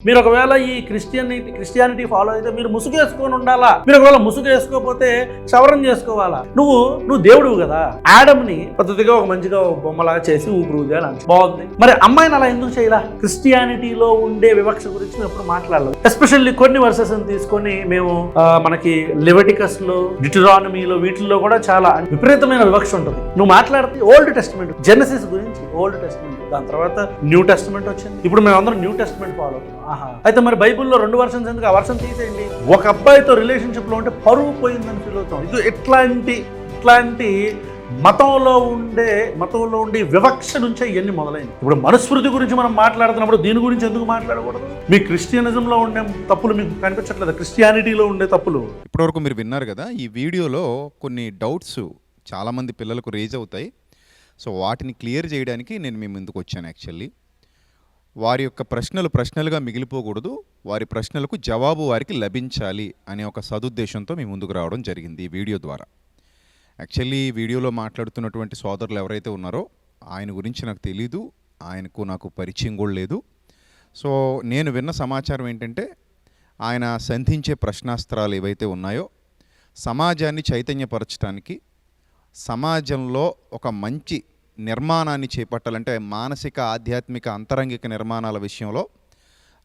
మీరు ఒకవేళ ఈ క్రిస్టియానిటీ ఫాలో అయితే మీరు ముసుగేసుకొని ఉండాలా, మీరు ఒకవేళ ముసుగు వేసుకోకపోతే క్షవరం చేసుకోవాలా. నువ్వు దేవుడు కదా. ఆడమ్ని పద్ధతిగా ఒక మంచిగా బొమ్మలాగా చేసి ఊపిరి ఊదాలి, బాగుంది. మరి అమ్మాయిని అలా ఎందుకు చేయాల? క్రిస్టియానిటీలో ఉండే వివక్ష గురించి మేము ఎప్పుడు మాట్లాడలేదు. ఎస్పెషల్లీ కొన్ని వర్సెస్ తీసుకొని మేము మనకి లెవిటికస్ లో, డిటరానమీలో, వీటిల్లో కూడా చాలా విపరీతమైన వివక్ష ఉంటుంది. నువ్వు మాట్లాడితే ఓల్డ్ టెస్టమెంట్, జెనసిస్ గురించి ఓల్డ్ టెస్టమెంట్, దాని తర్వాత న్యూ టెస్టమెంట్ వచ్చింది. ఇప్పుడు మేము అందరం న్యూ టెస్టమెంట్ ఫాలో అవుతున్నాం. అయితే మరి బైబుల్లో 2 వర్షన్స్ ఎందుకు? ఆ వర్షన్ తీసేయండి. ఒక అబ్బాయితో రిలేషన్షిప్ లో ఉంటే పరువు పోయిందని ఫీల్ అవుతాం. ఇది ఇట్లాంటి మతంలో ఉండే వివక్ష నుంచే ఇవన్నీ మొదలైంది. ఇప్పుడు మనుస్మృతి గురించి మనం మాట్లాడుతున్నప్పుడు దీని గురించి ఎందుకు మాట్లాడకూడదు? మీ క్రిస్టియనిజంలో ఉండే తప్పులు మీకు కనిపించట్లేదు? క్రిస్టియానిటీలో ఉండే తప్పులు ఇప్పటివరకు మీరు విన్నారు కదా. ఈ వీడియోలో కొన్ని డౌట్స్ చాలామంది పిల్లలకు రేజ్ అవుతాయి. సో వాటిని క్లియర్ చేయడానికి నేను మీ ముందుకు వచ్చాను. యాక్చువల్లీ వారి యొక్క ప్రశ్నలుగా మిగిలిపోకూడదు, వారి ప్రశ్నలకు జవాబు వారికి లభించాలి అనే ఒక సదుద్దేశంతో మీ ముందుకు రావడం జరిగింది ఈ వీడియో ద్వారా. యాక్చువల్లీ వీడియోలో మాట్లాడుతున్నటువంటి సోదరులు ఎవరైతే ఉన్నారో ఆయన గురించి నాకు తెలీదు, నాకు పరిచయం కూడా లేదు. సో నేను విన్న సమాచారం ఏంటంటే ఆయన సంధించే ప్రశ్నాస్త్రాలు ఏవైతే ఉన్నాయో సమాజాన్ని చైతన్యపరచడానికి, సమాజంలో ఒక మంచి నిర్మాణాన్ని చేపట్టాలంటే మానసిక, ఆధ్యాత్మిక, అంతరంగిక నిర్మాణాల విషయంలో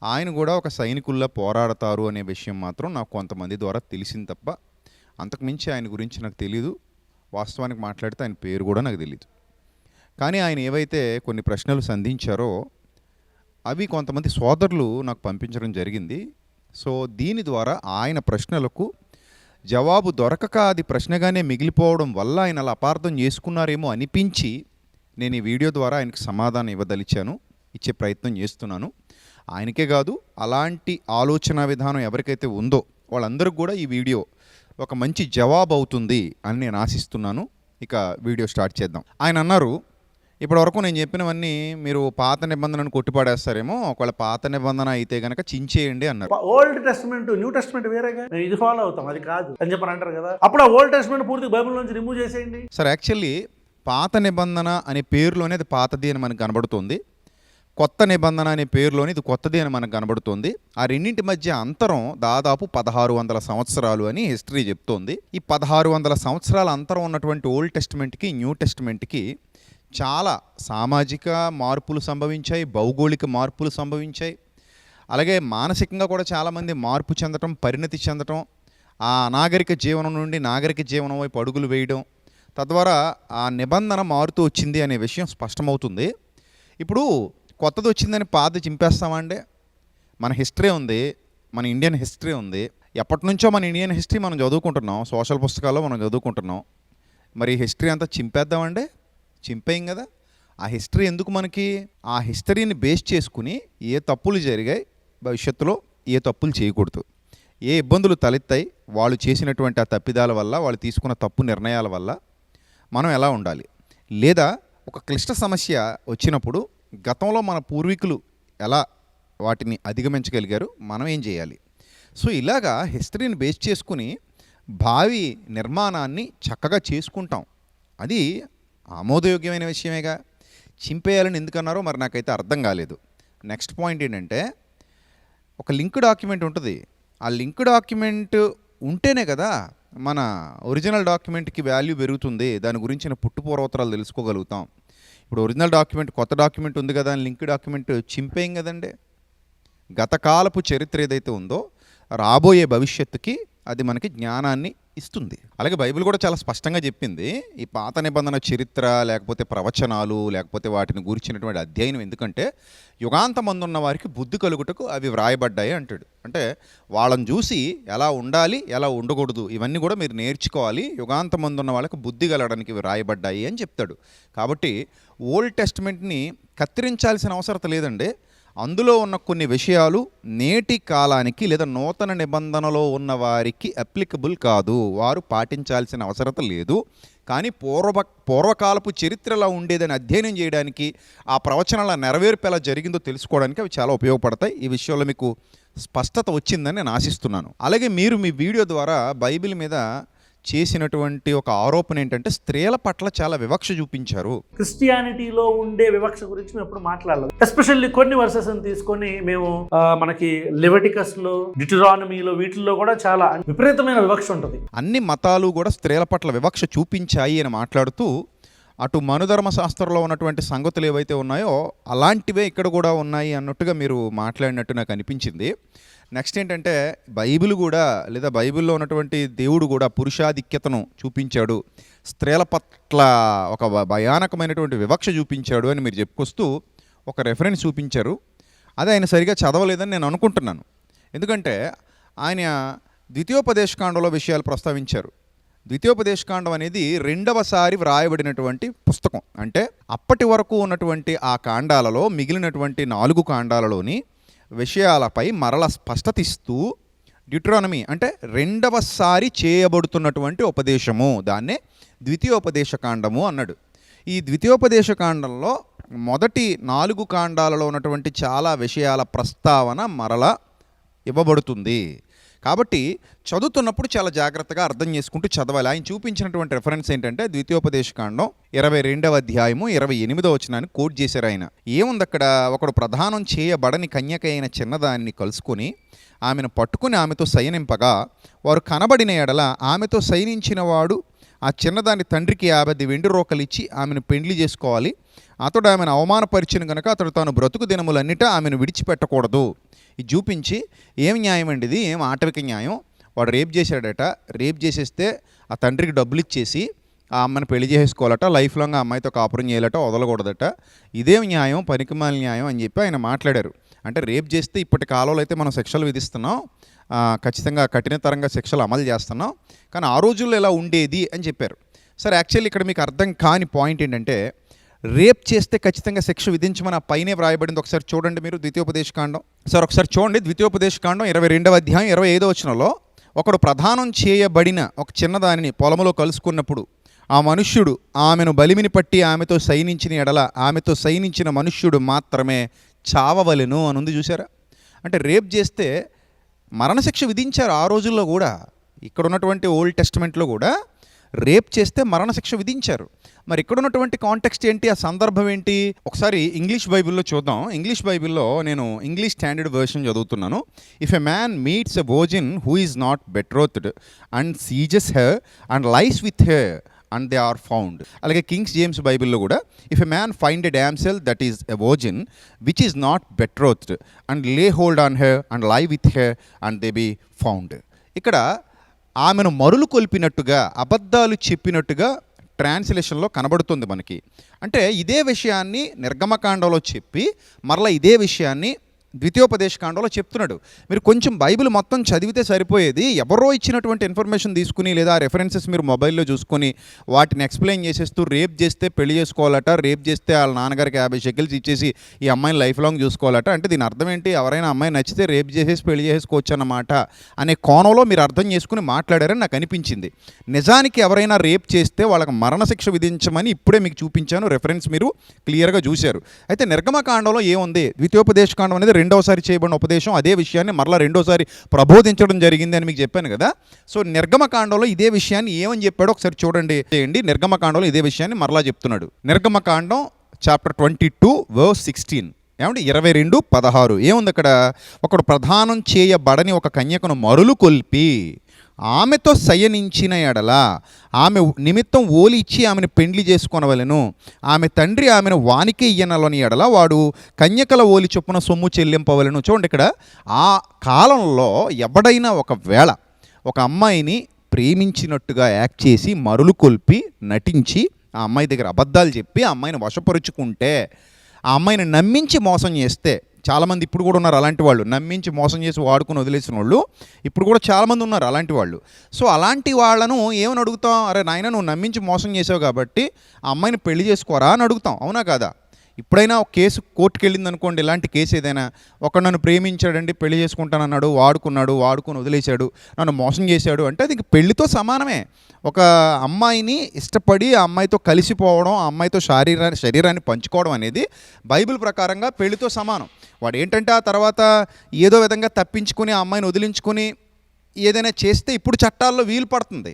ఆయన కూడా ఒక సైనికుల్లా పోరాడతారు అనే విషయం మాత్రం నాకు కొంతమంది ద్వారా తెలిసింది తప్ప అంతకుమించి ఆయన గురించి నాకు తెలీదు. వాస్తవానికి మాట్లాడితే ఆయన పేరు కూడా నాకు తెలియదు. కానీ ఆయన ఏవైతే కొన్ని ప్రశ్నలు సంధించారో అవి కొంతమంది సోదరులు నాకు పంపించడం జరిగింది. సో దీని ద్వారా ఆయన ప్రశ్నలకు జవాబు దొరకక అది ప్రశ్నగానే మిగిలిపోవడం వల్ల ఆయన అలా అపార్థం చేసుకున్నారేమో అనిపించి నేను ఈ వీడియో ద్వారా ఆయనకు సమాధానం ఇవ్వదలిచాను, ఇచ్చే ప్రయత్నం చేస్తున్నాను. ఆయనకే కాదు, అలాంటి ఆలోచన విధానం ఎవరికైతే ఉందో వాళ్ళందరికీ కూడా ఈ వీడియో ఒక మంచి జవాబు అవుతుంది అని నేను ఆశిస్తున్నాను. ఇక వీడియో స్టార్ట్ చేద్దాం. ఆయన అన్నారు, ఇప్పటివరకు నేను చెప్పినవన్నీ మీరు పాత నిబంధనను కొట్టిపాడేస్తారేమో, ఒకవేళ పాత నిబంధన అయితే కనుక చించేయండి అన్నారు. ఓల్డ్ టెస్ట్మెంట్, న్యూ టెస్ట్మెంట్ వేరేగా, ఇది ఫాలో అవుతాం, అది కాదు అని చెప్పని అంటారు కదా. అప్పుడు ఆ ఓల్డ్ టెస్ట్మెంట్ పూర్తి బైబిల్ నుంచి రిమూవ్ చేసేయండి. సార్ యాక్చువల్లీ పాత నిబంధన అనే పేరులోనే అది పాతది అని మనకు కనబడుతుంది, కొత్త నిబంధన అనే పేరులోని ఇది కొత్తది అని మనకు కనబడుతుంది. ఆ రెండింటి మధ్య అంతరం దాదాపు 1600 సంవత్సరాలు అని హిస్టరీ చెప్తోంది. ఈ 1600 సంవత్సరాల అంతరం ఉన్నటువంటి ఓల్డ్ టెస్ట్మెంట్కి, న్యూ టెస్ట్మెంట్కి చాలా సామాజిక మార్పులు సంభవించాయి, భౌగోళిక మార్పులు సంభవించాయి. అలాగే మానసికంగా కూడా చాలామంది మార్పు చెందటం, పరిణతి చెందటం, ఆ అనాగరిక జీవనం నుండి నాగరిక జీవనం వైపు అడుగులు వేయడం, తద్వారా ఆ నిబంధన మారుతూ వచ్చింది అనే విషయం స్పష్టమవుతుంది. ఇప్పుడు కొత్తది వచ్చిందని పాత చింపేస్తామా అండి? మన హిస్టరీ ఉంది, మన ఇండియన్ హిస్టరీ ఉంది. ఎప్పటి నుంచో మన ఇండియన్ హిస్టరీ మనం చదువుకుంటున్నాం, సోషల్ పుస్తకాల్లో మనం చదువుకుంటున్నాం. మరి హిస్టరీ అంతా చింపేద్దామండి? చింపేయం కదా. ఆ హిస్టరీ ఎందుకు మనకి? ఆ హిస్టరీని బేస్ చేసుకుని ఏ తప్పులు జరిగాయి, భవిష్యత్తులో ఏ తప్పులు చేయకూడదు, ఏ ఇబ్బందులు తలెత్తాయి, వాళ్ళు చేసినటువంటి ఆ తప్పిదాల వల్ల, వాళ్ళు తీసుకున్న తప్పు నిర్ణయాల వల్ల మనం ఎలా ఉండాలి, లేదా ఒక క్లిష్ట సమస్య వచ్చినప్పుడు గతంలో మన పూర్వీకులు ఎలా వాటిని అధిగమించగలిగారు, మనం ఏం చేయాలి. సో ఇలాగా హిస్టరీని బేస్ చేసుకుని భావి నిర్మాణాన్ని చక్కగా చేసుకుంటాం. అది ఆమోదయోగ్యమైన విషయమేగా. చింపేయాలని ఎందుకన్నారో మరి నాకైతే అర్థం కాలేదు. నెక్స్ట్ పాయింట్ ఏంటంటే, ఒక లింక్ డాక్యుమెంట్ ఉంటుంది. ఆ లింక్ డాక్యుమెంట్ ఉంటేనే కదా మన ఒరిజినల్ డాక్యుమెంట్కి వాల్యూ పెరుగుతుంది, దాని గురించిన పుట్టుపూర్వోత్తరాలు తెలుసుకోగలుగుతాం. ఇప్పుడు ఒరిజినల్ డాక్యుమెంట్, కొత్త డాక్యుమెంట్ ఉంది కదా అని లింక్ డాక్యుమెంట్ చింపేయం కదండి. గతకాలపు చరిత్ర ఏదైతే ఉందో రాబోయే భవిష్యత్తుకి అది మనకి జ్ఞానాన్ని ఇస్తుంది. అలాగే బైబిల్ కూడా చాలా స్పష్టంగా చెప్పింది, ఈ పాత నిబంధన చరిత్ర లేకపోతే ప్రవచనాలు లేకపోతే వాటిని గురించినటువంటి అధ్యయనం ఎందుకంటే యుగాంతమందున్న వారికి బుద్ధి కలుగుటకు అవి వ్రాయబడ్డాయి అంటాడు. అంటే వాళ్ళని చూసి ఎలా ఉండాలి, ఎలా ఉండకూడదు, ఇవన్నీ కూడా మీరు నేర్చుకోవాలి, యుగాంతమందున్న వాళ్ళకి బుద్ధి కలగడానికి వ్రాయబడ్డాయి అని చెప్తాడు. కాబట్టి ఓల్డ్ టెస్ట్మెంట్ని కత్తిరించాల్సిన అవసరం లేదండి. అందులో ఉన్న కొన్ని విషయాలు నేటి కాలానికి లేదా నూతన నిబంధనలో ఉన్న వారికి అప్లికబుల్ కాదు, వారు పాటించాల్సిన అవసరం లేదు. కానీ పూర్వకాలపు చరిత్రలా ఉండేదని అధ్యయనం చేయడానికి, ఆ ప్రవచనాల నెరవేర్పు ఎలా జరిగిందో తెలుసుకోవడానికి అవి చాలా ఉపయోగపడతాయి. ఈ విషయంలో మీకు స్పష్టత వచ్చిందని నేను ఆశిస్తున్నాను. అలాగే మీరు మీ వీడియో ద్వారా బైబిల్ మీద చేసినటువంటి ఒక ఆరోపణ ఏంటంటే స్త్రీల పట్ల చాలా వివక్ష చూపించారు. క్రిస్టియానిటీలో ఉండే వివక్ష గురించి మేము ఎప్పుడు మాట్లాడలేదు. ఎస్పెషల్లీ కొన్ని వర్సెస్ తీసుకొని మేము మనకి లెవిటికస్ లో, డిటరానమీలో, వీటిల్లో కూడా చాలా విపరీతమైన వివక్ష ఉంటుంది. అన్ని మతాలు కూడా స్త్రీల పట్ల వివక్ష చూపించాయి అని మాట్లాడుతూ అటు మనుధర్మశాస్త్రంలో ఉన్నటువంటి సంగతులు ఏవైతే ఉన్నాయో అలాంటివే ఇక్కడ కూడా ఉన్నాయి అన్నట్టుగా మీరు మాట్లాడినట్టు నాకు అనిపించింది. నెక్స్ట్ ఏంటంటే బైబిల్ కూడా, లేదా బైబిల్లో ఉన్నటువంటి దేవుడు కూడా పురుషాధిక్యతను చూపించాడు, స్త్రీల పట్ల ఒక భయానకమైనటువంటి వివక్ష చూపించాడు అని మీరు చెప్పుకొస్తూ ఒక రెఫరెన్స్ చూపించారు. అది ఆయన సరిగా చదవలేదని నేను అనుకుంటున్నాను. ఎందుకంటే ఆయన ద్వితీయోపదేశకాండంలో విషయాలు ప్రస్తావించారు. ద్వితీయోపదేశకాండం అనేది రెండవసారి వ్రాయబడినటువంటి పుస్తకం. అంటే అప్పటి వరకు ఉన్నటువంటి ఆ కాండాలలో మిగిలినటువంటి 4 కాండాలలోని విషయాలపై మరల స్పష్టత ఇస్తూ డ్యూటరానమీ అంటే రెండవసారి చేయబడుతున్నటువంటి ఉపదేశము, దాన్నే ద్వితీయోపదేశకాండము అన్నాడు. ఈ ద్వితీయోపదేశకాండంలో మొదటి 4 కాండాలలో ఉన్నటువంటి చాలా విషయాల ప్రస్తావన మరల ఇవ్వబడుతుంది. కాబట్టి చదువుతున్నప్పుడు చాలా జాగ్రత్తగా అర్థం చేసుకుంటూ చదవాలి. ఆయన చూపించినటువంటి రెఫరెన్స్ ఏంటంటే ద్వితీయోపదేశకాండం 22వ అధ్యాయము 28వ వచనాన్ని కోట్ చేశారు ఆయన. ఏముంది అక్కడ? ఒకడు ప్రదానం చేయబడని కన్యక అయిన చిన్నదాన్ని కలుసుకొని ఆమెను పట్టుకుని ఆమెతో శయనింపగా వారు కనబడిన ఎడల ఆమెతో శయనించిన వాడు ఆ చిన్నదాని తండ్రికి 50 వెండి రోకలు ఇచ్చి ఆమెను పెండ్లి చేసుకోవాలి. అతడు ఆమెను అవమానపరిచిన కనుక అతడు తాను బ్రతుకు దినములన్నిటా ఆమెను విడిచిపెట్టకూడదు. ఇది చూపించి ఏం న్యాయం అండి ఇది? ఏం ఆటవిక న్యాయం? వాడు రేప్ చేశాడట, రేప్ చేసేస్తే ఆ తండ్రికి డబ్బులు ఇచ్చేసి ఆ అమ్మని పెళ్లి చేసుకోవాలట, లైఫ్ లాంగ్ ఆ అమ్మాయితో కాపురం చేయాలట, వదలకూడదట. ఇదేం న్యాయం? పనికిమాలిన న్యాయం అని చెప్పి ఆయన మాట్లాడారు. అంటే రేప్ చేస్తే ఇప్పటి కాలంలో అయితే మనం శిక్షలు విధిస్తున్నాం, ఖచ్చితంగా కఠినతరంగా శిక్షలు అమలు చేస్తున్నాం, కానీ ఆ రోజుల్లో ఎలా ఉండేది అని చెప్పారు. సరే, యాక్చువల్లీ ఇక్కడ మీకు అర్థం కాని పాయింట్ ఏంటంటే రేప్ చేస్తే ఖచ్చితంగా శిక్ష విధించమని ఆ పైనే వ్రాయబడింది. ఒకసారి చూడండి మీరు ద్వితీయోపదేశకాండం. సార్ ఒకసారి చూడండి ద్వితీయోపదేశకాండం 22వ అధ్యాయం 25వ వచనంలో, ఒకడు ప్రదానం చేయబడిన ఒక చిన్నదానిని పొలములో కలుసుకున్నప్పుడు ఆ మనుష్యుడు ఆమెను బలిమిని పట్టి ఆమెతో శయనించిన ఎడల ఆమెతో శయనించిన మనుష్యుడు మాత్రమే చావవలెను అని ఉంది. చూసారా? అంటే రేప్ చేస్తే మరణశిక్ష విధించారు ఆ రోజుల్లో కూడా. ఇక్కడ ఉన్నటువంటి ఓల్డ్ టెస్టమెంట్లో కూడా రేప్ చేస్తే మరణశిక్ష విధించారు. మరి ఇక్కడ ఉన్నటువంటి కాంటెక్స్ట్ ఏంటి? ఆ సందర్భం ఏంటి? ఒకసారి ఇంగ్లీష్ బైబిల్లో చూద్దాం. ఇంగ్లీష్ బైబిల్లో నేను ఇంగ్లీష్ స్టాండర్డ్ వెర్షన్ చదువుతున్నాను. If a man meets a virgin who is not betrothed and seizes her and lies with her and they are found. అలాగే కింగ్స్ జేమ్స్ బైబిల్లో కూడా if a man find a damsel that is a virgin which is not betrothed and lay hold on her and lie with her and they be found. ఇక్కడ ఆమెను మరులు కొల్పినట్టుగా, అబద్ధాలు చెప్పినట్టుగా ట్రాన్స్లేషన్లో కనబడుతుంది మనకి. అంటే ఇదే విషయాన్ని నిర్గమకాండంలో చెప్పి మరలా ఇదే విషయాన్ని ద్వితీయోపదేశకాండంలో చెప్తున్నాడు. మీరు కొంచెం బైబిల్ మొత్తం చదివితే సరిపోయేది. ఎవరో ఇచ్చినటువంటి ఇన్ఫర్మేషన్ తీసుకుని లేదా రెఫరెన్సెస్ మీరు మొబైల్లో చూసుకొని వాటిని ఎక్స్ప్లెయిన్ చేసేస్తూ రేప్ చేస్తే పెళ్లి చేసుకోవాలట, రేప్ చేస్తే వాళ్ళ నాన్నగారికి 50 షెకిల్స్ ఇచ్చేసి ఈ అమ్మాయిని లైఫ్ లాంగ్ చూసుకోవాలట. అంటే దీని అర్థం ఏంటి? ఎవరైనా అమ్మాయి నచ్చితే రేప్ చేసేసి పెళ్లి చేసుకోవచ్చు అన్నమాట అనే కోణంలో మీరు అర్థం చేసుకుని మాట్లాడారని నాకు అనిపించింది. నిజానికి ఎవరైనా రేప్ చేస్తే వాళ్ళకి మరణశిక్ష విధించమని ఇప్పుడే మీకు చూపించాను. రెఫరెన్స్ మీరు క్లియర్గా చూశారు. అయితే నిర్గమకాండంలో ఏముంది? ద్వితీయోపదేశకాండం అనేది రెండోసారి చేయబడిన ఉపదేశం. అదే విషయాన్ని మరలా రెండోసారి ప్రబోధించడం జరిగింది అని మీకు చెప్పాను కదా. సో నిర్గమకాండంలో ఇదే విషయాన్ని ఏమని చెప్పాడో ఒకసారి చూడండి. నిర్గమకాండంలో ఇదే విషయాన్ని మరలా చెప్తున్నాడు. నిర్గమకాండం చాప్టర్ 22 verse 16 ఏమంటే 22:16 ఏముంది అక్కడ? ఒకడు ప్రదానం చేయబడని ఒక కన్యకను మరులు కొల్పి ఆమెతో శయనించిన ఎడల ఆమె నిమిత్తం ఓలి ఇచ్చి ఆమెను పెండ్లి చేసుకొనవలెను. ఆమె తండ్రి ఆమెను వానికి ఇయ్యనలోని ఎడల వాడు కన్యకల ఓలి చొప్పున సొమ్ము చెల్లింపవలెను. చూడండి, ఇక్కడ ఆ కాలంలో ఎవడైనా ఒకవేళ ఒక అమ్మాయిని ప్రేమించినట్టుగా యాక్ట్ చేసి మరులు కొల్పి నటించి ఆ అమ్మాయి దగ్గర అబద్ధాలు చెప్పి ఆ అమ్మాయిని వశపరుచుకుంటే, ఆ అమ్మాయిని నమ్మించి మోసం చేస్తే, చాలామంది ఇప్పుడు కూడా ఉన్నారు అలాంటి వాళ్ళు, నమ్మించి మోసం చేసి వాడుకుని వదిలేసిన వాళ్ళు ఇప్పుడు కూడా చాలామంది ఉన్నారు అలాంటి వాళ్ళు. సో అలాంటి వాళ్ళను ఏమని అడుగుతాం? అరే నాయన, నువ్వు నమ్మించి మోసం చేసావు కాబట్టి ఆ అమ్మాయిని పెళ్లి చేసుకోరా అని అడుగుతాం. అవునా కాదా? ఇప్పుడైనా ఒక కేసు కోర్టుకు వెళ్ళింది అనుకోండి, ఇలాంటి కేసు ఏదైనా, ఒకడు నన్ను ప్రేమించాడండి, పెళ్లి చేసుకుంటానన్నాడు, వాడుకుని వదిలేశాడు, నన్ను మోసం చేశాడు అంటే అది పెళ్లితో సమానమే. ఒక అమ్మాయిని ఇష్టపడి ఆ అమ్మాయితో కలిసిపోవడం, ఆ అమ్మాయితో శరీరాన్ని పంచుకోవడం అనేది బైబిల్ ప్రకారంగా పెళ్లితో సమానం. వాడు ఏంటంటే ఆ తర్వాత ఏదో విధంగా తప్పించుకొని ఆ అమ్మాయిని వదిలించుకొని ఏదైనా చేస్తే ఇప్పుడు చట్టాల్లో వీలు పడుతుంది.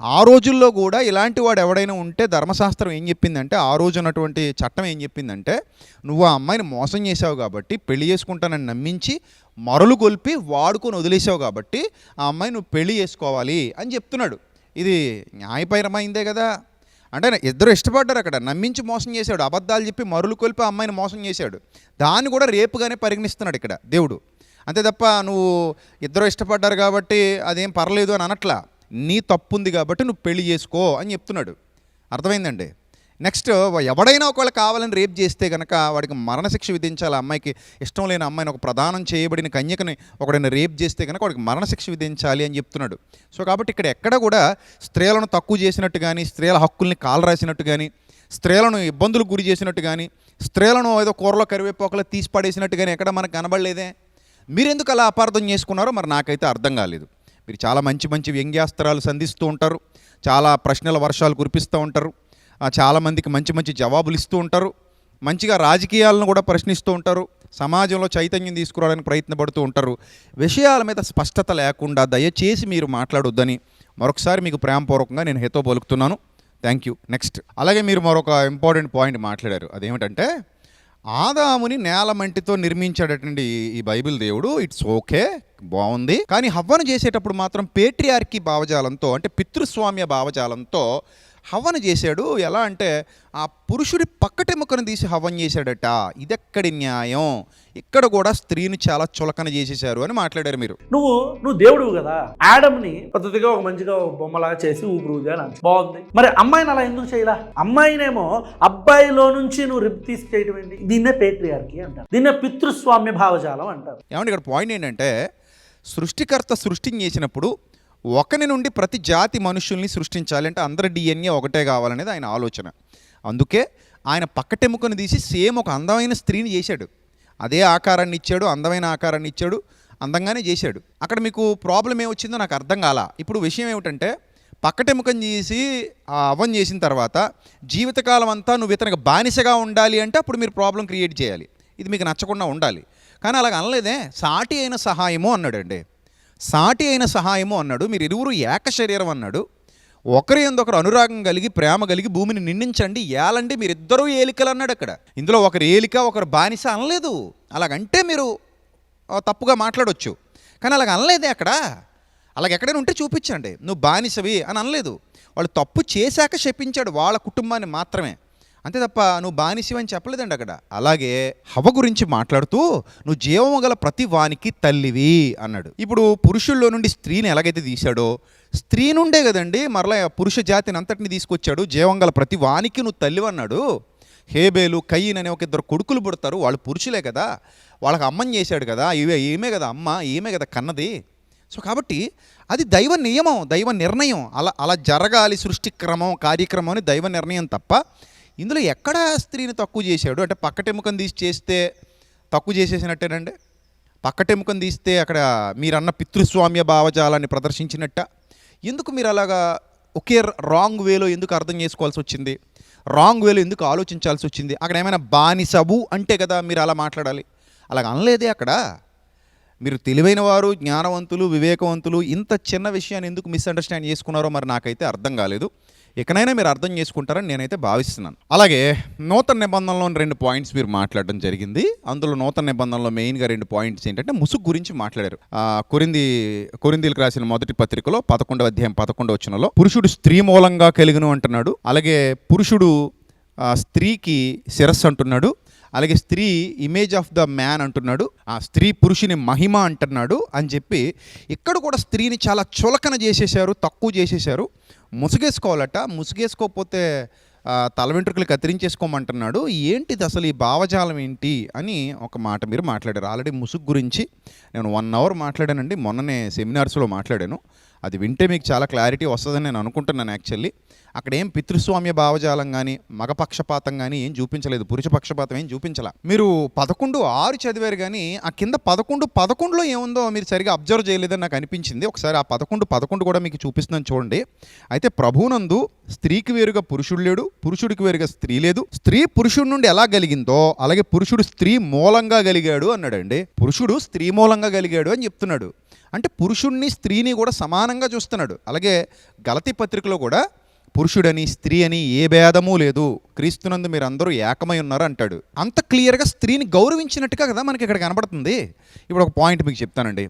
ఆ రోజుల్లో కూడా ఇలాంటి వాడు ఎవడైనా ఉంటే ధర్మశాస్త్రం ఏం చెప్పిందంటే, ఆ రోజు ఉన్నటువంటి చట్టం ఏం చెప్పిందంటే, నువ్వు ఆ అమ్మాయిని మోసం చేసావు కాబట్టి, పెళ్లి చేసుకుంటానని నమ్మించి మరలు గొల్పి వాడుకొని వదిలేసావు కాబట్టి ఆ అమ్మాయి నువ్వు పెళ్లి చేసుకోవాలి అని చెప్తున్నాడు. ఇది న్యాయపరమైందే కదా. అంటే ఇద్దరు ఇష్టపడ్డారు, అక్కడ నమ్మించి మోసం చేశాడు, అబద్ధాలు చెప్పి మరులు కొలిపి ఆ అమ్మాయిని మోసం చేశాడు. దాన్ని కూడా రేపుగానే పరిగణిస్తున్నాడు ఇక్కడ దేవుడు. అంతే తప్ప నువ్వు ఇద్దరు ఇష్టపడ్డారు కాబట్టి అదేం పర్లేదు అని అనట్లా. నీ తప్పు ఉంది కాబట్టి నువ్వు పెళ్లి చేసుకో అని చెప్తున్నాడు. అర్థమైందండి. నెక్స్ట్, ఎవడైనా ఒకవేళ కావాలని రేప్ చేస్తే కనుక వాడికి మరణశిక్ష విధించాలి. ఆ అమ్మాయికి ఇష్టం లేని అమ్మాయిని, ఒక ప్రదానం చేయబడిన కన్యకని ఒకడైనా రేప్ చేస్తే కనుక వాడికి మరణశిక్ష విధించాలి అని చెప్తున్నాడు. సో కాబట్టి ఇక్కడ ఎక్కడ కూడా స్త్రీలను తక్కువ చేసినట్టు కానీ, స్త్రీల హక్కుల్ని కాలరాసినట్టు కానీ, స్త్రీలను ఇబ్బందులకు గురి చేసినట్టు కానీ, స్త్రీలను ఏదో కూరలో కరివేపోకలో తీసి పడేసినట్టు కానీ ఎక్కడ మనకు కనబడలేదే. మీరెందుకు అలా అపార్థం చేసుకున్నారో మరి నాకైతే అర్థం కాలేదు. మీరు చాలా మంచి మంచి వ్యంగ్యాస్త్రాలు సంధిస్తూ ఉంటారు, చాలా ప్రశ్నల వర్షాలు కురిపిస్తూ ఉంటారు, చాలామందికి మంచి మంచి జవాబులు ఇస్తూ ఉంటారు, మంచిగా రాజకీయాలను కూడా ప్రశ్నిస్తూ ఉంటారు, సమాజంలో చైతన్యం తీసుకురావడానికి ప్రయత్నపడుతూ ఉంటారు. విషయాల మీద స్పష్టత లేకుండా దయచేసి మీరు మాట్లాడొద్దని మరొకసారి మీకు ప్రేమపూర్వకంగా నేను హితో పలుకుతున్నాను. Thank you. నెక్స్ట్, అలాగే మీరు మరొక ఇంపార్టెంట్ పాయింట్ మాట్లాడారు. అదేమిటంటే, ఆదాముని నేల మంటితో నిర్మించాడటండి ఈ బైబిల్ దేవుడు. ఇట్స్ ఓకే, బాగుంది. కానీ హవ్వను చేసేటప్పుడు మాత్రం పేట్రియార్కీ భావజాలంతో, అంటే పితృస్వామ్య భావజాలంతో హవ్వను చేశాడు. ఎలా అంటే ఆ పురుషుడి పక్కటెముకను తీసి హవ్వను చేశాడట. ఇదెక్కడి న్యాయం? ఇక్కడ కూడా స్త్రీని చాలా చులకన చేసేశారు అని మాట్లాడారు మీరు. నువ్వు దేవుడు కదా. ఆడమ్ని పద్ధతిగా ఒక మంచిగా బొమ్మలాగా చేసి ఊపిరి అని బాగుంది. మరి అమ్మాయిని అలా ఎందుకు చేయలా? అమ్మాయినేమో అబ్బాయిలో నుంచి నువ్వు రిప్ తీసి చేయడం ఏంటి? దీన్నే పేట్రియార్కీ అంటారు, దీన్నే పితృస్వామ్య భావజాలం అంటారు. ఏమంటే ఇక్కడ పాయింట్ ఏంటంటే, సృష్టికర్త సృష్టిని చేసినప్పుడు ఒకని నుండి ప్రతి జాతి మనుషుల్ని సృష్టించాలి అంటే అందరి డిఎన్ఏ ఒకటే కావాలనేది ఆయన ఆలోచన. అందుకే ఆయన పక్కటెముకను తీసి సేమ్ ఒక అందమైన స్త్రీని చేశాడు. అదే ఆకారాన్ని ఇచ్చాడు, అందమైన ఆకారాన్ని ఇచ్చాడు, అందంగానే చేశాడు. అక్కడ మీకు ప్రాబ్లం ఏమొచ్చిందో నాకు అర్థం కాల. ఇప్పుడు విషయం ఏమిటంటే, పక్కటెముకను చేసి ఆ అవ్వను చేసిన తర్వాత జీవితకాలం అంతా నువ్వు ఇతనికి బానిసగా ఉండాలి అంటే అప్పుడు మీరు ప్రాబ్లం క్రియేట్ చేయాలి. ఇది మీకు నచ్చకుండా ఉండాలి. కానీ అలాగ అనలేదే. సాటి అయిన సహాయము అన్నాడండి. సాటి అయిన సహాయము అన్నాడు. మీరు ఇరువురు ఏక శరీరం అన్నాడు. ఒకరి ఎందుకరు అనురాగం కలిగి ప్రేమ కలిగి భూమిని నిండించండి, ఏలండి మీరిద్దరూ ఏలికలు అన్నాడు. అక్కడ ఇందులో ఒకరు ఏలిక ఒకరు బానిస అనలేదు. అలాగంటే మీరు తప్పుగా మాట్లాడవచ్చు, కానీ అలాగ అనలేదే. అక్కడ అలాగ ఎక్కడైనా ఉంటే చూపించండి, నువ్వు బానిసవి అని అనలేదు. వాళ్ళు తప్పు చేశాక శపించాడు వాళ్ళ కుటుంబాన్ని మాత్రమే, అంతే తప్ప నువ్వు బానిసవి అని చెప్పలేదండి అక్కడ. అలాగే హవ్వ గురించి మాట్లాడుతూ నువ్వు జీవము గల ప్రతి వానికి తల్లివి అన్నాడు. ఇప్పుడు పురుషుల్లో నుండి స్త్రీని ఎలాగైతే తీశాడో, స్త్రీ నుండే కదండి మరలా పురుష జాతిని అంతటిని తీసుకొచ్చాడు. జీవం గల ప్రతి వానికి నువ్వు తల్లివి అన్నాడు. హేబేలు కయీన్ అనే ఒక ఇద్దరు కొడుకులు పుడతారు, వాళ్ళు పురుషులే కదా, వాళ్ళకి అమ్మని చేశాడు కదా, ఈమె కదా అమ్మ, ఈమె కదా కన్నది. సో కాబట్టి అది దైవ నియమం, దైవ నిర్ణయం. అలా జరగాలి సృష్టి క్రమం కార్యక్రమం అని దైవ నిర్ణయం తప్ప ఇందులో ఎక్కడ స్త్రీని తక్కువ చేశాడు? అంటే పక్కటెముకను తీసి చేస్తే తక్కువ చేసేసినట్టేనండి. పక్కటెముకను తీస్తే అక్కడ మీరన్న పితృస్వామ్య భావజాలాన్ని ప్రదర్శించినట్ట. ఎందుకు మీరు అలాగా ఒకే రాంగ్ వేలో ఎందుకు అర్థం చేసుకోవాల్సి వచ్చింది? రాంగ్ వేలో ఎందుకు ఆలోచించాల్సి వచ్చింది? అక్కడ ఏమైనా బానిసవు అంటే కదా మీరు అలా మాట్లాడాలి. అలాగ అనలేదే అక్కడ. మీరు తెలివైన వారు, జ్ఞానవంతులు, వివేకవంతులు, ఇంత చిన్న విషయాన్ని ఎందుకు మిస్అండర్స్టాండ్ చేసుకున్నారో మరి నాకైతే అర్థం కాలేదు. ఇకనైనా మీరు అర్థం చేసుకుంటారని నేనైతే భావిస్తున్నాను. అలాగే నూతన నిబంధనలో 2 పాయింట్స్ మీరు మాట్లాడడం జరిగింది. అందులో నూతన నిబంధనలో మెయిన్గా 2 పాయింట్స్ ఏంటంటే ముసుగు గురించి మాట్లాడారు. కొరింథీయులకు రాసిన మొదటి పత్రికలో 11వ అధ్యాయం 11వ వచనంలో పురుషుడు స్త్రీ మూలంగా కలిగిను అంటున్నాడు. అలాగే పురుషుడు స్త్రీకి శిరస్సు అంటున్నాడు. అలాగే స్త్రీ ఇమేజ్ ఆఫ్ ద మ్యాన్ అంటున్నాడు. ఆ స్త్రీ పురుషుని మహిమ అంటున్నాడు అని చెప్పి ఇక్కడ కూడా స్త్రీని చాలా చులకన చేసేశారు, తక్కువ చేసేశారు. ముసుగేసుకోవాలట, ముసుగేసుకోకపోతే తల వెంట్రుకలు కత్తిరించేసుకోమంటున్నాడు. ఏంటిది అసలు ఈ భావజాలం ఏంటి అని ఒక మాట మీరు మాట్లాడారు. ఆల్రెడీ ముసుగు గురించి నేను 1 అవర్ మాట్లాడానండి, మొన్ననే సెమినార్స్లో మాట్లాడాను. అది వింటే మీకు చాలా క్లారిటీ వస్తుందని నేను అనుకుంటున్నాను. యాక్చువల్లీ అక్కడ ఏం పితృస్వామ్య భావజాలం కానీ మగపక్షపాతం కానీ ఏం చూపించలేదు, పురుష పక్షపాతం ఏం చూపించాల. మీరు 11:6 చదివారు కానీ ఆ కింద 11:11లో ఏముందో మీరు సరిగా అబ్జర్వ్ చేయలేదని నాకు అనిపించింది. ఒకసారి ఆ 11:11 కూడా మీకు చూపిస్తున్నాను చూడండి. అయితే ప్రభువునందు స్త్రీకి వేరుగా పురుషుడు లేడు, పురుషుడికి వేరుగా స్త్రీ లేదు. స్త్రీ పురుషుడి నుండి ఎలా కలిగిందో అలాగే పురుషుడు స్త్రీ మూలంగా కలిగాడు అన్నాడండి. పురుషుడు స్త్రీ మూలంగా కలిగాడు అని చెప్తున్నాడు. అంటే పురుషుణ్ణి స్త్రీని కూడా సమానంగా చూస్తున్నాడు. అలాగే గలతీ పత్రికలో కూడా పురుషుడని స్త్రీ అని ఏ భేదమూ లేదు, క్రీస్తునందు మీరు అందరూ ఏకమై ఉన్నారు అంటాడు. అంత క్లియర్గా స్త్రీని గౌరవించినట్టుగా కదా మనకి ఇక్కడ కనబడుతుంది. ఇప్పుడు ఒక పాయింట్ మీకు చెప్తానండి.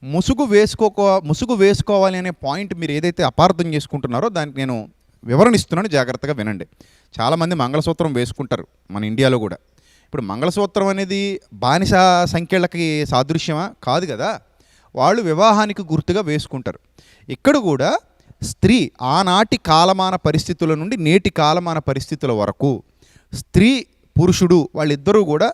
ముసుగు వేసుకోవాలి అనే పాయింట్ మీరు ఏదైతే అపార్థం చేసుకుంటున్నారో దానికి నేను వివరణ ఇస్తున్నాను, జాగ్రత్తగా వినండి. చాలామంది మంగళసూత్రం వేసుకుంటారు మన ఇండియాలో కూడా. ఇప్పుడు మంగళసూత్రం అనేది బానిస సంఖ్యలకి సాదృశ్యమా? కాదు కదా. వాళ్ళు వివాహానికి గుర్తుగా వేసుకుంటారు. ఇక్కడ కూడా స్త్రీ ఆనాటి కాలమాన పరిస్థితుల నుండి నేటి కాలమాన పరిస్థితుల వరకు స్త్రీ పురుషుడు వాళ్ళిద్దరూ కూడా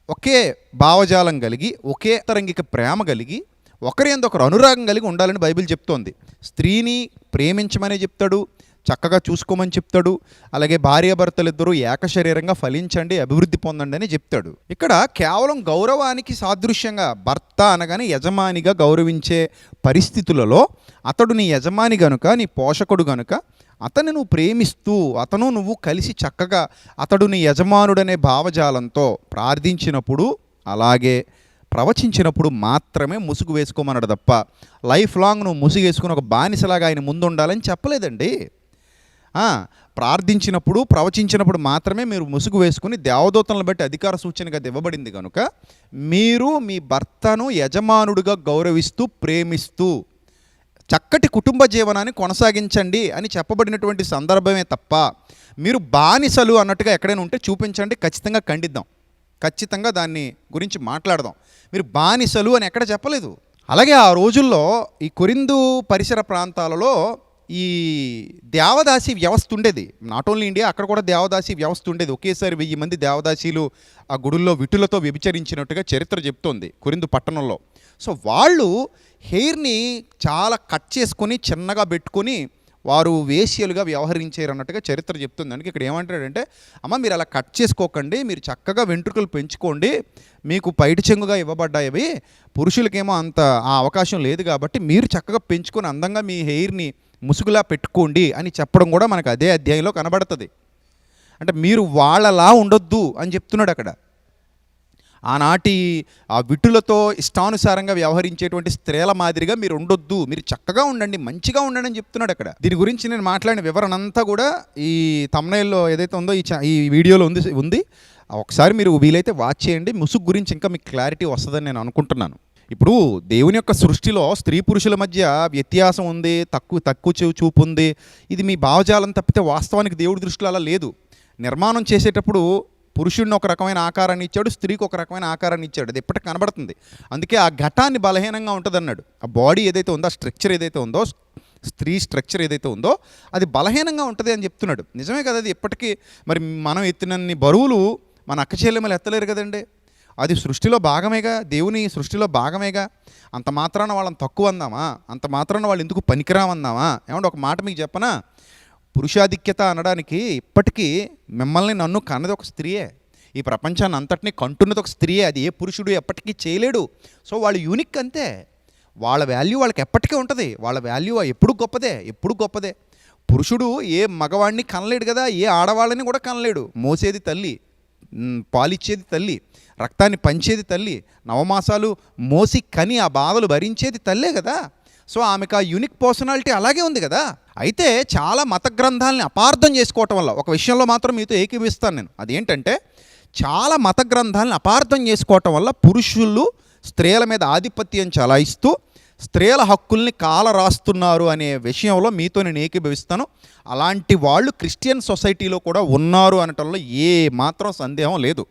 ఒకే భావజాలం కలిగి, ఒకే తరంగిక ప్రేమ కలిగి, ఒకరి యందు ఒకరు అనురాగం కలిగి ఉండాలని బైబిల్ చెప్తోంది. స్త్రీని ప్రేమించమని చెప్తాడు, చక్కగా చూసుకోమని చెప్తాడు. అలాగే భార్యాభర్తలు ఇద్దరూ ఏకశరీరంగా ఫలించండి, అభివృద్ధి పొందండి అని చెప్తాడు. ఇక్కడ కేవలం గౌరవానికి సాదృశ్యంగా భర్త అనగానే యజమానిగా గౌరవించే పరిస్థితులలో అతడు నీ యజమాని గనుక, నీ పోషకుడు గనుక అతన్ని నువ్వు ప్రేమిస్తూ నువ్వు కలిసి చక్కగా అతడు నీ యజమానుడనే భావజాలంతో ప్రార్థించినప్పుడు, అలాగే ప్రవచించినప్పుడు మాత్రమే ముసుగు వేసుకోమన్నాడు తప్ప లైఫ్ లాంగ్ నువ్వు ముసుగు వేసుకుని ఒక బానిసలాగా ఆయన ముందు ఉండాలని చెప్పలేదండి. ప్రార్థించినప్పుడు ప్రవచించినప్పుడు మాత్రమే మీరు ముసుగు వేసుకుని దేవదూతలను బట్టి అధికార సూచనగా ఇవ్వబడింది కనుక మీరు మీ భర్తను యజమానుడిగా గౌరవిస్తూ ప్రేమిస్తూ చక్కటి కుటుంబ జీవనాన్ని కొనసాగించండి అని చెప్పబడినటువంటి సందర్భమే తప్ప మీరు బానిసలు అన్నట్టుగా ఎక్కడైనా ఉంటే చూపించండి, ఖచ్చితంగా ఖండిద్దాం, ఖచ్చితంగా దాన్ని గురించి మాట్లాడదాం. మీరు బానిసలు అని ఎక్కడ చెప్పలేదు. అలాగే ఆ రోజుల్లో ఈ కొరింథు పరిసర ప్రాంతాలలో ఈ దేవదాసి వ్యవస్థ ఉండేది. నాట్ ఓన్లీ ఇండియా, అక్కడ కూడా దేవదాసి వ్యవస్థ ఉండేది. ఒకేసారి 1000 మంది దేవదాసీలు ఆ గుడుల్లో విటులతో వ్యభిచరించినట్టుగా చరిత్ర చెప్తోంది కొరింథు పట్టణంలో. సో వాళ్ళు హెయిర్ని చాలా కట్ చేసుకొని చిన్నగా పెట్టుకొని వారు వేశ్యలుగా వ్యవహరించారు అన్నట్టుగా చరిత్ర చెప్తుంది. అందుకే ఇక్కడ ఏమంటాడంటే, అమ్మ మీరు అలా కట్ చేసుకోకండి, మీరు చక్కగా వెంట్రుకలు పెంచుకోండి, మీకు పైటి చెంగుగా ఇవ్వబడ్డాయి, పురుషులకేమో అంత ఆ అవకాశం లేదు కాబట్టి మీరు చక్కగా పెంచుకొని అందంగా మీ హెయిర్ని ముసుగులా పెట్టుకోండి అని చెప్పడం కూడా మనకు అదే అధ్యాయంలో కనబడుతుంది. అంటే మీరు వాళ్ళలా ఉండొద్దు అని చెప్తున్నాడు అక్కడ. ఆనాటి ఆ విటులతో ఇష్టానుసారంగా వ్యవహరించేటువంటి స్త్రీల మాదిరిగా మీరు ఉండొద్దు, మీరు చక్కగా ఉండండి, మంచిగా ఉండండి అని చెప్తున్నాడు అక్కడ. దీని గురించి నేను మాట్లాడిన వివరణ అంతా కూడా ఈ థంబ్నెయిల్లో ఏదైతే ఉందో ఈ వీడియోలో ఉంది. ఒకసారి మీరు వీలైతే వాచ్ చేయండి. ముసుగు గురించి ఇంకా మీకు క్లారిటీ వస్తుందని నేను అనుకుంటున్నాను. ఇప్పుడు దేవుని యొక్క సృష్టిలో స్త్రీ పురుషుల మధ్య వ్యత్యాసం ఉంది, తక్కువ చూపు ఉంది. ఇది మీ భావజాలం తప్పితే వాస్తవానికి దేవుడి దృష్టిలో అలా లేదు. నిర్మాణం చేసేటప్పుడు పురుషుడిని ఒక రకమైన ఆకారాన్ని ఇచ్చాడు, స్త్రీకి ఒక రకమైన ఆకారాన్ని ఇచ్చాడు. అది ఎప్పటికీ కనబడుతుంది. అందుకే ఆ ఘటాన్ని బలహీనంగా ఉంటుంది అన్నాడు. ఆ బాడీ ఏదైతే ఉందో, ఆ స్ట్రక్చర్ ఏదైతే ఉందో, స్త్రీ స్ట్రక్చర్ ఏదైతే ఉందో అది బలహీనంగా ఉంటుంది అని చెప్తున్నాడు. నిజమే కదా, అది ఎప్పటికీ మరి మనం ఎత్తినన్ని బరువులు మన అక్క చెల్లెమ్మలు ఎత్తలేరు కదండి. అది సృష్టిలో భాగమేగా, దేవుని సృష్టిలో భాగమేగా. అంత మాత్రాన వాళ్ళని తక్కువ అందామా? అంత మాత్రాన వాళ్ళు ఎందుకు పనికిరామందామా? ఏమంటే ఒక మాట మీకు చెప్పనా, పురుషాధిక్యత అనడానికి ఇప్పటికీ మిమ్మల్ని నన్ను కన్నది ఒక స్త్రీయే, ఈ ప్రపంచాన్ని అంతటినీ కంటున్నది ఒక స్త్రీయే. అది ఏ పురుషుడు ఎప్పటికీ చేయలేడు. సో వాళ్ళు యూనిక్ అంతే. వాళ్ళ వాల్యూ వాళ్ళకి ఎప్పటికీ ఉంటుంది. వాళ్ళ వాల్యూ ఎప్పుడు గొప్పదే. పురుషుడు ఏ మగవాడిని కనలేడు కదా, ఏ ఆడవాళ్ళని కూడా కనలేడు. మోసేది తల్లి, పాలిచ్చేది తల్లి, రక్తాన్ని పంచేది తల్లి, నవమాసాలు మోసి కని ఆ బాధలు భరించేది తల్లే కదా. సో ఆమెకు ఆ యూనిక్ పర్సనాలిటీ అలాగే ఉంది కదా. అయితే చాలా మత గ్రంథాలని అపార్థం చేసుకోవటం వల్ల ఒక విషయంలో మాత్రం మీతో ఏకీభవిస్తాను నేను. అదేంటంటే, చాలా మత గ్రంథాలను అపార్థం చేసుకోవటం వల్ల పురుషులు స్త్రీల మీద ఆధిపత్యం చలాయిస్తూ స్త్రీల హక్కుల్ని కాలరాస్తున్నారు అనే విషయంలో మీతో నేను ఏకీభవిస్తాను. అలాంటి వాళ్ళు క్రిస్టియన్ సొసైటీలో కూడా ఉన్నారు అనటంలో ఏ మాత్రం సందేహం లేదు.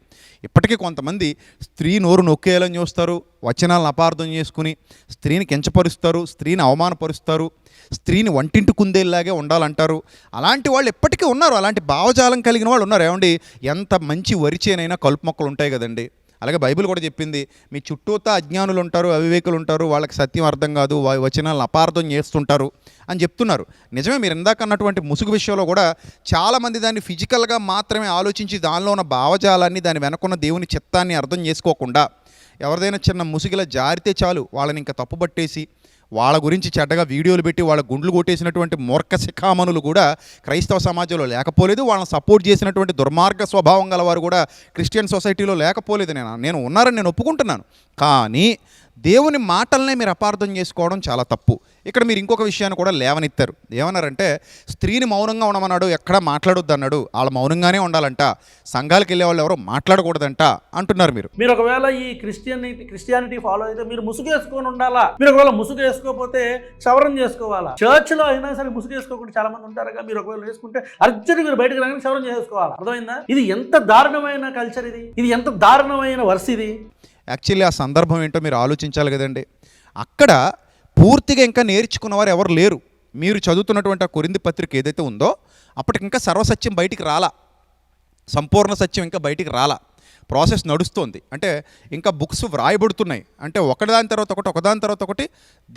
ఇప్పటికీ కొంతమంది స్త్రీ నోరు నొక్కేయాలని చూస్తారు, వచనాలను అపార్థం చేసుకుని స్త్రీని కించపరుస్తారు, స్త్రీని అవమానపరుస్తారు, స్త్రీని వంటింటి కుందేలాగే ఉండాలంటారు. అలాంటి వాళ్ళు ఎప్పటికీ ఉన్నారు. అలాంటి భావజాలం కలిగిన వాళ్ళు ఉన్నారు. ఏమండి, ఎంత మంచి వరిచేనైనా కలుపు మొక్కలు ఉంటాయి కదండి. అలాగే బైబిల్ కూడా చెప్పింది, మీ చుట్టూతా అజ్ఞానులు ఉంటారు, అవివేకులు ఉంటారు, వాళ్ళకి సత్యం అర్థం కాదు, వచనాలను అపార్థం చేస్తుంటారు అని చెప్తున్నారు. నిజమే, మీరు ఇందాక అన్నటువంటి ముసుగు విషయంలో కూడా చాలామంది దాన్ని ఫిజికల్గా మాత్రమే ఆలోచించి దానిలో ఉన్న భావజాలాన్ని, దాని వెనకున్న దేవుని చిత్తాన్ని అర్థం చేసుకోకుండా ఎవరిదైనా చిన్న ముసుగులా జారితే చాలు వాళ్ళని ఇంకా తప్పుపట్టేసి వాళ్ళ గురించి చెడ్డగా వీడియోలు పెట్టి వాళ్ళ గుండ్లు కొట్టేసినటువంటి మూర్ఖ శిఖామణులు కూడా క్రైస్తవ సమాజంలో లేకపోలేదు. వాళ్ళని సపోర్ట్ చేసినటువంటి దుర్మార్గ స్వభావం గల వారు కూడా క్రిస్టియన్ సొసైటీలో లేకపోలేదు. నేను ఉన్నారని నేను ఒప్పుకుంటున్నాను. కానీ దేవుని మాటలనే మీరు అపార్థం చేసుకోవడం చాలా తప్పు. ఇక్కడ మీరు ఇంకొక విషయాన్ని కూడా లేవనెత్తారు. ఏమన్నారంటే స్త్రీని మౌనంగా ఉండమన్నాడు, ఎక్కడా మాట్లాడొద్దు అన్నాడు. వాళ్ళు మౌనంగానే ఉండాలంట, సంఘాలకు వెళ్ళే వాళ్ళు ఎవరో మాట్లాడకూడదంట అంటున్నారు మీరు. మీరు ఒకవేళ ఈ క్రిస్టియానిటీ ఫాలో అయితే మీరు ముసుగు వేసుకొని ఉండాలా. మీరు ఒకవేళ ముసుగు వేసుకోకపోతే క్షవరం చేసుకోవాలా. చర్చ్ లో అయినా సరే ముసుగు వేసుకోకుండా చాలా మంది ఉంటారుగా. మీరు ఒకవేళ వేసుకుంటే అర్జెంట్ మీరు బయటకు రాగానే క్షవరం చేసుకోవాలా. అర్థమైందా? ఇది ఎంత దారుణమైన కల్చర్, ఇది ఎంత దారుణమైన వర్స్ ఇది. యాక్చువల్లీ ఆ సందర్భం ఏంటో మీరు ఆలోచించాలి కదండి. అక్కడ పూర్తిగా ఇంకా నేర్చుకున్నవారు ఎవరు లేరు. మీరు చదువుతున్నటువంటి ఆ కొరింథీ పత్రిక ఏదైతే ఉందో అప్పటికి ఇంకా సర్వసత్యం బయటికి రాలా, సంపూర్ణ సత్యం ఇంకా బయటికి రాలా. ప్రాసెస్ నడుస్తోంది. అంటే ఇంకా బుక్స్ వ్రాయబడుతున్నాయి. అంటే ఒకదాని తర్వాత ఒకటి ఒకదాని తర్వాత ఒకటి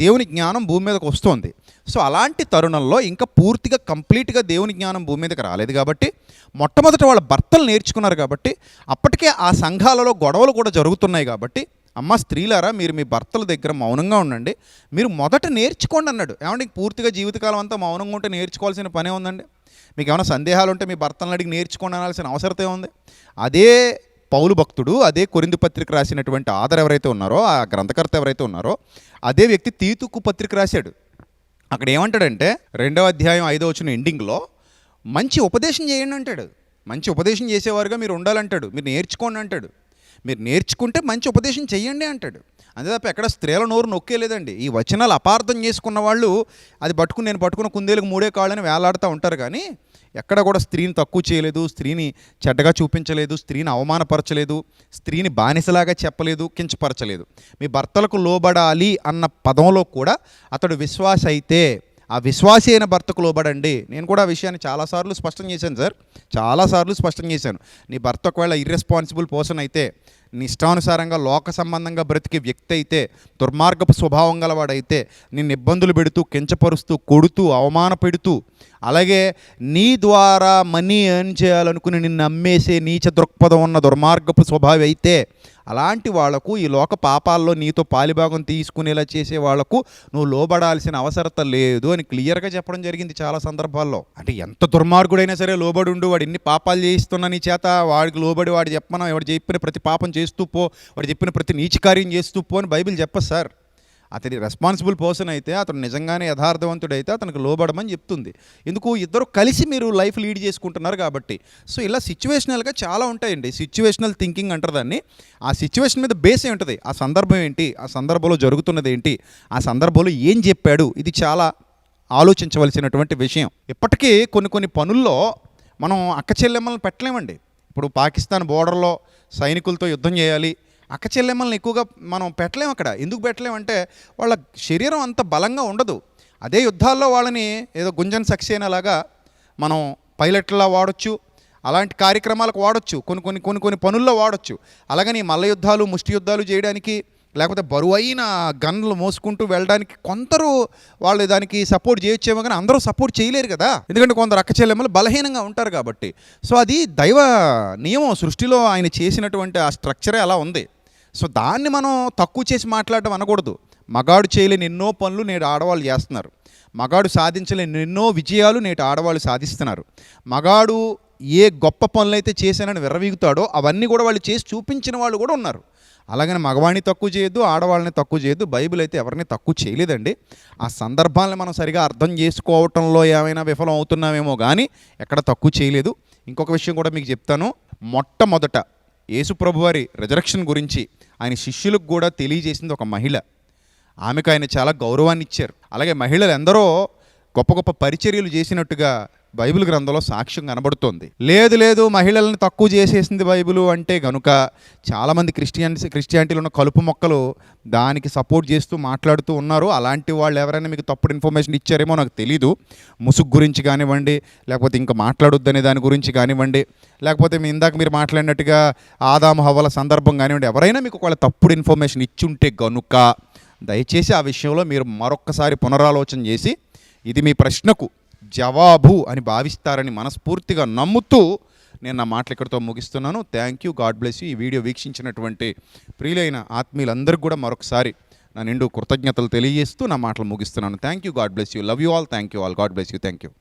దేవుని జ్ఞానం భూమి మీదకి వస్తుంది. సో అలాంటి తరుణంలో ఇంకా పూర్తిగా కంప్లీట్గా దేవుని జ్ఞానం భూమి మీదకి రాలేదు కాబట్టి మొట్టమొదట వాళ్ళ భర్తలు నేర్చుకున్నారు కాబట్టి అప్పటికే ఆ సంఘాలలో గొడవలు కూడా జరుగుతున్నాయి కాబట్టి అమ్మ స్త్రీలారా మీరు మీ భర్తల దగ్గర మౌనంగా ఉండండి, మీరు మొదట నేర్చుకోండి అన్నాడు. ఏమంటే పూర్తిగా జీవితకాలం అంతా మౌనంగా ఉంటే నేర్చుకోవాల్సిన పనే ఉందండి? మీకు ఏమైనా సందేహాలు ఉంటే మీ భర్తలను అడిగి నేర్చుకోండి అనాల్సిన అవసరతే ఉంది? అదే పౌలు భక్తుడు, అదే కొరింథీ పత్రిక రాసినటువంటి ఆధార్ ఎవరైతే ఉన్నారో, ఆ గ్రంథకర్త ఎవరైతే ఉన్నారో అదే వ్యక్తి తీతుకు పత్రిక రాశాడు. అక్కడ ఏమంటాడంటే 2వ అధ్యాయం 5వ వచనం ఎండింగ్లో మంచి ఉపదేశం చేయండి అంటాడు. మంచి ఉపదేశం చేసేవారుగా మీరు ఉండాలంటాడు. మీరు నేర్చుకోండి అంటాడు. మీరు నేర్చుకుంటే మంచి ఉపదేశం చెయ్యండి అంటాడు. అంతే తప్ప ఎక్కడ స్త్రీల నోరు నొక్కేలేదండి. ఈ వచనాలు అపార్థం చేసుకున్న వాళ్ళు అది పట్టుకుని నేను పట్టుకున్న కుందేలకు 3 కాళ్ళని వేలాడుతూ ఉంటారు. కానీ ఎక్కడ కూడా స్త్రీని తక్కువ చేయలేదు, స్త్రీని చెడ్డగా చూపించలేదు, స్త్రీని అవమానపరచలేదు, స్త్రీని బానిసలాగా చెప్పలేదు, కించపరచలేదు. మీ భర్తలకు లోబడాలి అన్న పదంలో కూడా అతడు విశ్వాస అయితే ఆ విశ్వాసి అయిన భర్తకు లోబడండి. నేను కూడా ఆ విషయాన్ని చాలాసార్లు స్పష్టం చేశాను సార్, చాలాసార్లు స్పష్టం చేశాను. నీ భర్త ఒకవేళ ఇర్రెస్పాన్సిబుల్ పర్సన్ అయితే, నీ ఇష్టానుసారంగా లోక సంబంధంగా బ్రతికే వ్యక్తి అయితే, దుర్మార్గపు స్వభావం గలవాడైతే, నిన్ను ఇబ్బందులు పెడుతూ కించపరుస్తూ కొడుతూ అవమానపెడుతూ అలాగే నీ ద్వారా మనీ ఎర్న్ చేయాలనుకుని నిన్ను అమ్మేసే నీచ దృక్పథం ఉన్న దుర్మార్గపు స్వభావం అయితే అలాంటి వాళ్లకు ఈ లోక పాపాల్లో నీతో పాలిభాగం తీసుకునేలా చేసే వాళ్లకు నువ్వు లోబడాల్సిన అవసరత లేదు అని క్లియర్గా చెప్పడం జరిగింది చాలా సందర్భాల్లో. అంటే ఎంత దుర్మార్గుడైనా సరే లోబడి ఉండు, వాడు ఎన్ని పాపాలు చేయిస్తున్నా నీ చేత వాడికి లోబడి వాడు చెప్పను, వాడు చెప్పిన ప్రతి పాపం చేస్తూ పో, వాడు చెప్పిన ప్రతి నీచ కార్యం చేస్తూ పో అని బైబిల్ చెప్పదు సార్. అతని రెస్పాన్సిబుల్ పర్సన్ అయితే, అతను నిజంగానే యథార్థవంతుడైతే అతనికి లోబడమని చెప్తుంది. ఎందుకు? ఇద్దరు కలిసి మీరు లైఫ్ లీడ్ చేసుకుంటున్నారు కాబట్టి. సో ఇలా సిచ్యువేషనల్గా చాలా ఉంటాయండి. సిచ్యువేషనల్ థింకింగ్ అంటారు దాన్ని. ఆ సిచ్యువేషన్ మీద బేస్ ఏ ఉంటుంది. ఆ సందర్భం ఏంటి, ఆ సందర్భంలో జరుగుతున్నది ఏంటి, ఆ సందర్భంలో ఏం చెప్పాడు, ఇది చాలా ఆలోచించవలసినటువంటి విషయం. ఇప్పటికీ కొన్ని పనుల్లో మనం అక్క చెల్లెమ్మలను పెట్టలేమండి. ఇప్పుడు పాకిస్తాన్ బోర్డర్లో సైనికులతో యుద్ధం చేయాలి, అక్క చెల్లెమ్మల్ని ఎక్కువగా మనం పెట్టలేము అక్కడ. ఎందుకు పెట్టలేమంటే వాళ్ళ శరీరం అంత బలంగా ఉండదు. అదే యుద్ధాల్లో వాళ్ళని ఏదో గుంజన్ సక్సేనా లాగా మనం పైలట్లా వాడచ్చు, అలాంటి కార్యక్రమాలకు వాడచ్చు, కొన్ని పనుల్లో వాడచ్చు. అలాగని మల్ల యుద్ధాలు ముష్టి యుద్ధాలు చేయడానికి లేకపోతే బరువైన గన్లు మోసుకుంటూ వెళ్ళడానికి కొందరు వాళ్ళు దానికి సపోర్ట్ చేయొచ్చేమో, కానీ అందరూ సపోర్ట్ చేయలేరు కదా. ఎందుకంటే కొందరు అక్క చెల్లెమ్మలు బలహీనంగా ఉంటారు కాబట్టి. సో అది దైవ నియమం, సృష్టిలో ఆయన చేసినటువంటి ఆ స్ట్రక్చరే అలా ఉంది. సో దాన్ని మనం తక్కువ చేసి మాట్లాడడం అనకూడదు. మగాడు చేయలేని ఎన్నో పనులు నేడు ఆడవాళ్ళు చేస్తున్నారు. మగాడు సాధించలేని ఎన్నో విజయాలు నేటి ఆడవాళ్ళు సాధిస్తున్నారు. మగాడు ఏ గొప్ప పనులైతే చేశానని విర్రవీగుతాడో అవన్నీ కూడా వాళ్ళు చేసి చూపించిన వాళ్ళు కూడా ఉన్నారు. అలాగని మగవాడిని తక్కువ చేయొద్దు, ఆడవాళ్ళని తక్కువ చేయొద్దు. బైబిల్ అయితే ఎవరిని తక్కువ చేయలేదండి. ఆ సందర్భాలను మనం సరిగా అర్థం చేసుకోవటంలో ఏమైనా విఫలం అవుతున్నామేమో కానీ ఎక్కడ తక్కువ చేయలేదు. ఇంకొక విషయం కూడా మీకు చెప్తాను. మొట్టమొదట యేసుప్రభువారి రిజరక్షన్ గురించి ఆయన శిష్యులకు కూడా తెలియజేసింది ఒక మహిళ. ఆమెకు ఆయన చాలా గౌరవాన్ని ఇచ్చారు. అలాగే మహిళలు ఎందరో గొప్ప పరిచర్యలు చేసినట్టుగా బైబిల్ గ్రంథంలో సాక్ష్యం కనబడుతోంది. లేదు మహిళలను తక్కువ చేసేసింది బైబిల్ అంటే గనుక చాలామంది క్రిస్టియానిటీలో ఉన్న కలుపు మొక్కలు దానికి సపోర్ట్ చేస్తూ మాట్లాడుతూ ఉన్నారు. అలాంటి వాళ్ళు ఎవరైనా మీకు తప్పుడు ఇన్ఫర్మేషన్ ఇచ్చారేమో నాకు తెలీదు. ముసుగు గురించి కానివ్వండి, లేకపోతే ఇంకా మాట్లాడొద్దనే దాని గురించి కానివ్వండి, లేకపోతే మీ ఇందాక మీరు మాట్లాడినట్టుగా ఆదాము హవ్వల సందర్భం కానివ్వండి, ఎవరైనా మీకు ఒకవేళ తప్పుడు ఇన్ఫర్మేషన్ ఇచ్చుంటే గనుక దయచేసి ఆ విషయంలో మీరు మరొక్కసారి పునరాలోచన చేసి ఇది మీ ప్రశ్నకు జవాబు అని భావిస్తారని మనస్ఫూర్తిగా నమ్ముతూ నేను నా మాటలు ఇక్కడితో ముగిస్తున్నాను. Thank you, God bless you. ఈ వీడియో వీక్షించినటువంటి ప్రియులైన ఆత్మీయులందరికీ కూడా మరొకసారి నా నిండు కృతజ్ఞతలు తెలియజేస్తూ నా మాటలు ముగిస్తున్నాను. Thank you, God bless you, love you all, thank you all, God bless you, thank you.